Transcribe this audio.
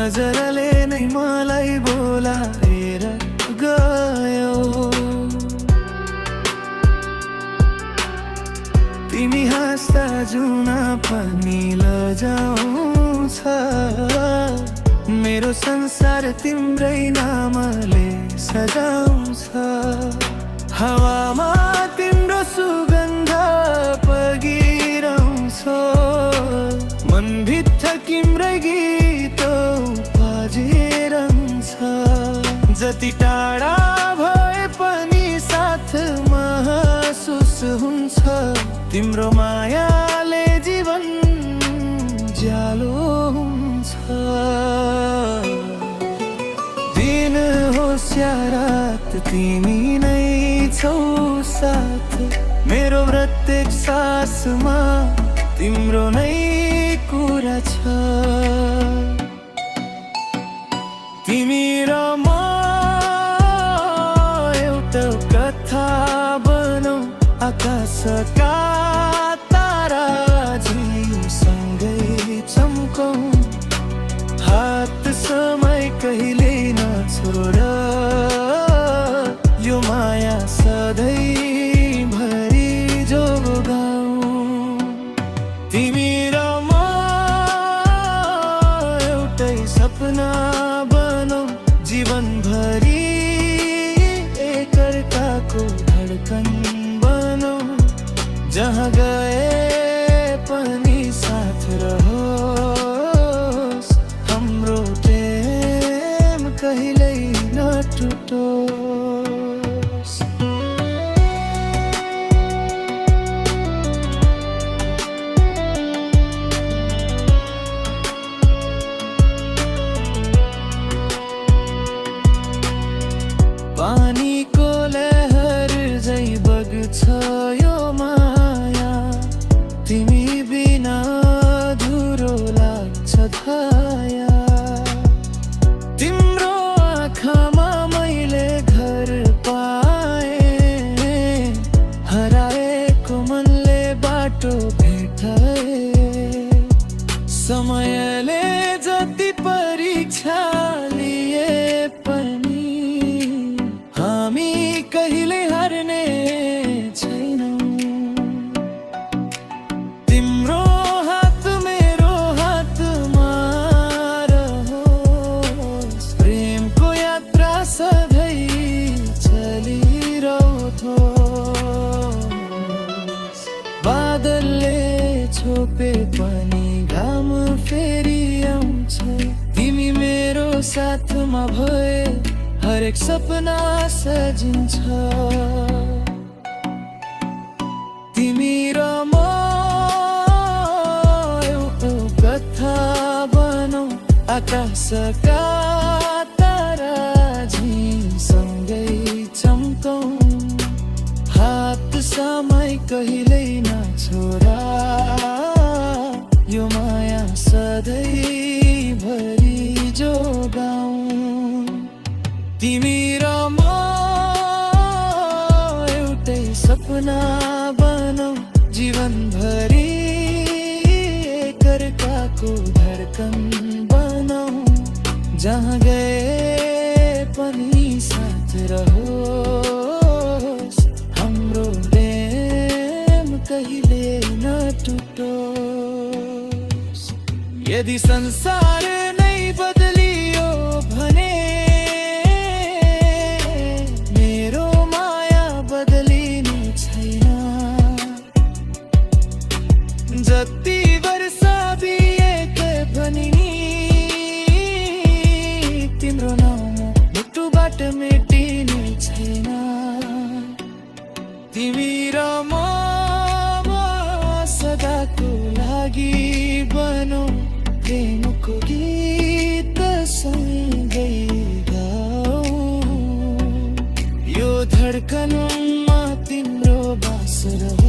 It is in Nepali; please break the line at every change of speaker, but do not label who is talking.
नजरले नै मलाई बोलाएर गयो। तिमी हाँस्दा जुना पनि लजाउँछ। मेरो संसार तिम्रै नामले सजाउँछ। हावामा तिम्रो सुगन्ध बगिरहन्छ। मनभित्र तिम्रै गीत बाजिरहन्छ। जति टाढा भए पनि साथ महसुस हुन्छ। तिम्रो मायाले जीवन ज्यालो हुन्छ। दिन होस् या रात तिमी नै छौ साथ। मेरो प्रत्येक सासमा तिम्रो नै कुरा छ। तिमी र म एउटा कथा बनौ। आकाशका तारा झिमसँगै चम्कौ। हात समय कहिले नछोड। यो माया सधैँभरि जोगाऊ। तिमी र म एउटै सपना बनौ। जीवनभरि एकअर्काको धडकन बनौ। जहाँ गए पनि साथ रहोस्। हाम्रो प्रेम कहिल्यै नटुटोस्। पानीको लहर झै बग्छ यो माया। तिमी बिना अधुरो लाग्छ धाया। तिम्रो आँखामा मैले घर पाएँ। हराएको मनले बाटो भेटाए। समयले जति परीक्षा लिए पनि हामी कहिले हार्ने छैनौँ। तिम्रो हात मेरो हातमा रहोस्। प्रेमको यात्रा सधैँ चलिरहोस्। बादलले छोपे पनि घाम फेरि आउँछ। तिमी मेरो साथमा भए हरेक सपना सजिन्छ। तिमी र म एउटा कथा बनौ। आकाशका तारा झिमसँगै चम्कौ। हात समय कहिल्यै नछोडा। यो माया सधैँभरि जोगाऊ। तिमी र म एउटै सपना बनौ। जीवनभरि एकअर्काको धडकन बनौ। जहाँ गए पनि साथ रहोस्। हाम्रो प्रेम कहिले नटुटोस्। यदि संसार नै बदलियो भने जति वर्ष बिते पनि तिम्रो नाम मुटुबाट मेटिने छैन। तिमी र म सदाको लागि बनौ। प्रेमको गीत सँगै गाऊ। यो धडकनमा तिम्रो बास रहोस्।